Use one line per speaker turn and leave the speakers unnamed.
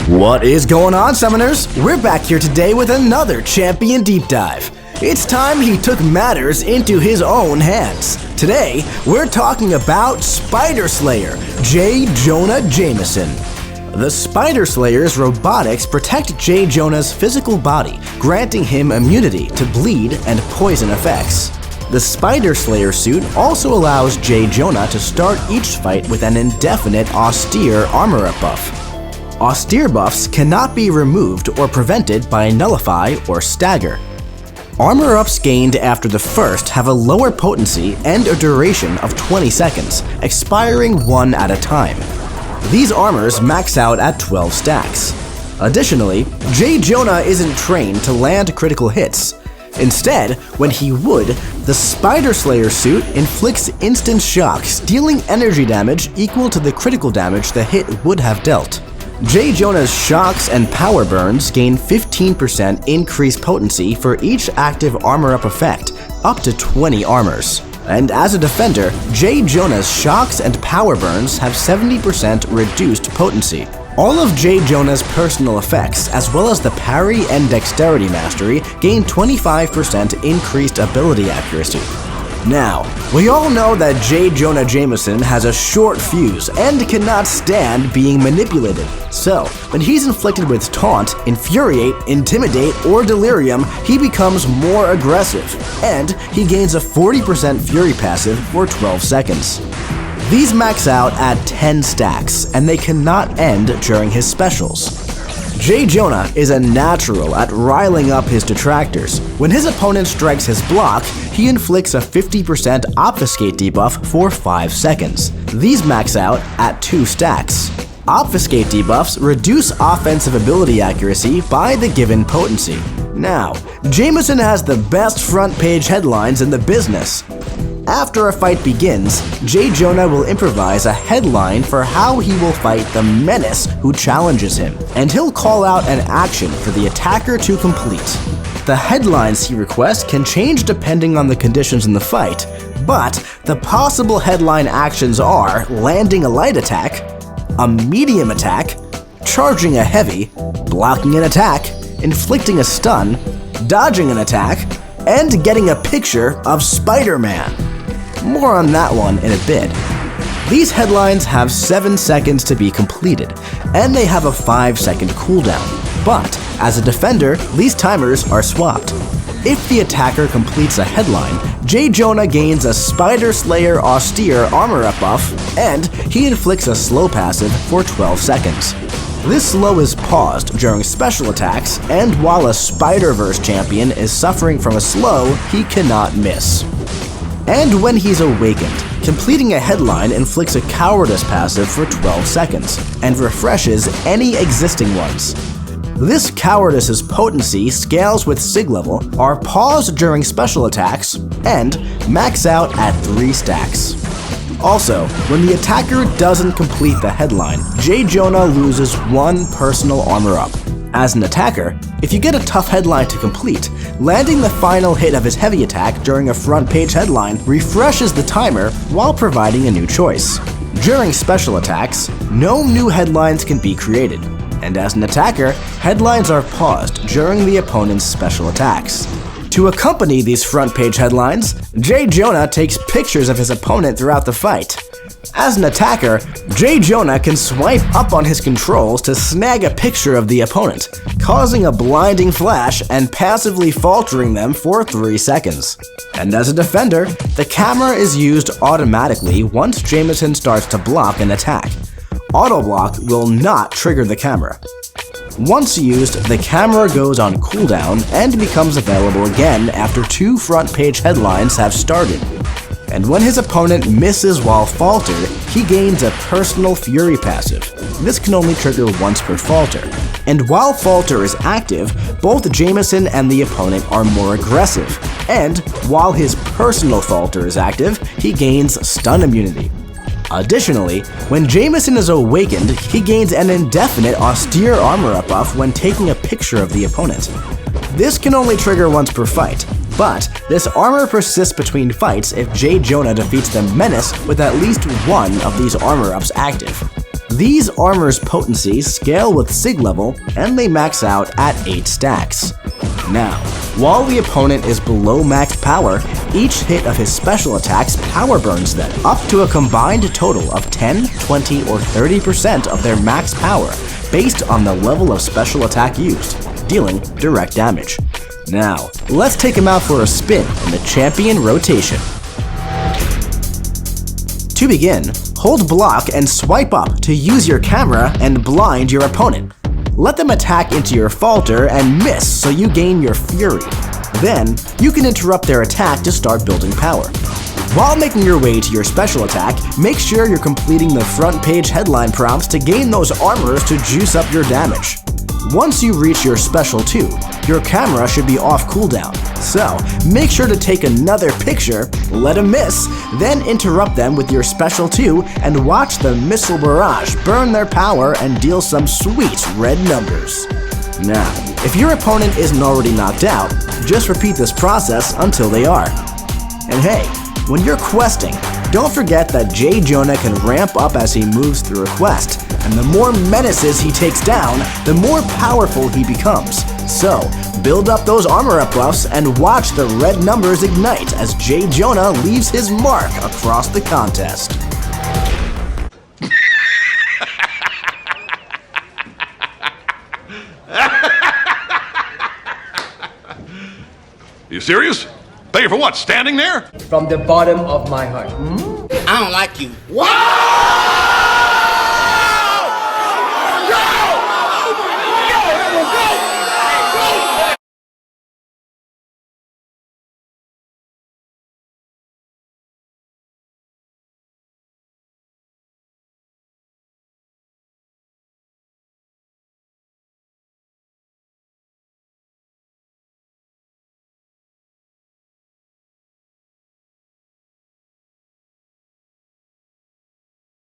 What is going on, Summoners? We're back here today with another Champion Deep Dive. It's time he took matters into his own hands. Today, we're talking about Spider Slayer, Jonah Jameson. The Spider Slayer's robotics protect Jonah's physical body, granting him immunity to bleed and poison effects. The Spider Slayer suit also allows Jonah to start each fight with an indefinite austere armor-up buff. Austere buffs cannot be removed or prevented by Nullify or Stagger. Armor-ups gained after the first have a lower potency and a duration of 20 seconds, expiring one at a time. These armors max out at 12 stacks. Additionally, Jonah isn't trained to land critical hits. Instead, when he would, the Spider Slayer suit inflicts instant shocks, dealing energy damage equal to the critical damage the hit would have dealt. Jonah's shocks and power burns gain 15% increased potency for each active armor-up effect, up to 20 armors. And as a defender, Jonah's shocks and power burns have 70% reduced potency. All of Jonah's personal effects, as well as the parry and dexterity mastery, gain 25% increased ability accuracy. Now, we all know that Jonah Jameson has a short fuse and cannot stand being manipulated. So, when he's inflicted with Taunt, Infuriate, Intimidate, or Delirium, he becomes more aggressive, and he gains a 40% Fury passive for 12 seconds. These max out at 10 stacks, and they cannot end during his specials. Jonah is a natural at riling up his detractors. When his opponent strikes his block, he inflicts a 50% Obfuscate debuff for 5 seconds. These max out at 2 stacks. Obfuscate debuffs reduce offensive ability accuracy by the given potency. Now, Jameson has the best front page headlines in the business. After a fight begins, Jonah will improvise a headline for how he will fight the menace who challenges him, and he'll call out an action for the attacker to complete. The headlines he requests can change depending on the conditions in the fight, but the possible headline actions are landing a light attack, a medium attack, charging a heavy, blocking an attack, inflicting a stun, dodging an attack, and getting a picture of Spider-Man. More on that one in a bit. These headlines have 7 seconds to be completed, and they have a 5-second cooldown. But, as a defender, these timers are swapped. If the attacker completes a headline, Jonah gains a Spider Slayer austere armor-up buff, and he inflicts a slow passive for 12 seconds. This slow is paused during special attacks, and while a Spider-Verse champion is suffering from a slow, he cannot miss. And when he's awakened, completing a headline inflicts a Cowardice passive for 12 seconds, and refreshes any existing ones. This Cowardice's potency scales with Sig level, are paused during special attacks, and max out at 3 stacks. Also, when the attacker doesn't complete the headline, Jonah loses 1 personal armor-up. As an attacker, if you get a tough headline to complete, landing the final hit of his heavy attack during a front page headline refreshes the timer while providing a new choice. During special attacks, no new headlines can be created, and as an attacker, headlines are paused during the opponent's special attacks. To accompany these front page headlines, Jonah takes pictures of his opponent throughout the fight. As an attacker, Jonah can swipe up on his controls to snag a picture of the opponent, causing a blinding flash and passively faltering them for 3 seconds. And as a defender, the camera is used automatically once Jameson starts to block an attack. Auto-block will not trigger the camera. Once used, the camera goes on cooldown and becomes available again after 2 front page headlines have started. And when his opponent misses while faltered, he gains a personal Fury passive. This can only trigger once per falter. And while falter is active, both Jameson and the opponent are more aggressive. And while his personal falter is active, he gains stun immunity. Additionally, when Jameson is awakened, he gains an indefinite austere armor-up buff when taking a picture of the opponent. This can only trigger once per fight, but this armor persists between fights if Jonah defeats the menace with at least one of these armor-ups active. These armor's potency scale with sig level, and they max out at 8 stacks. Now, while the opponent is below max power, each hit of his special attacks power burns them up to a combined total of 10, 20, or 30% of their max power based on the level of special attack used, dealing direct damage. Now, let's take him out for a spin in the champion rotation. To begin, hold block and swipe up to use your camera and blind your opponent. Let them attack into your falter and miss so you gain your fury. Then, you can interrupt their attack to start building power. While making your way to your special attack, make sure you're completing the front page headline prompts to gain those armors to juice up your damage. Once you reach your special 2, your camera should be off cooldown, so make sure to take another picture, let them miss, then interrupt them with your special 2 and watch the missile barrage burn their power and deal some sweet red numbers. Now, if your opponent isn't already knocked out, just repeat this process until they are. And hey, when you're questing, don't forget that Jonah can ramp up as he moves through a quest, and the more menaces he takes down, the more powerful he becomes. So, build up those armor up buffs and watch the red numbers ignite as Jonah leaves his mark across the contest.
You serious? Pay you for what? Standing there?
From the bottom of my heart.
I don't like you. What?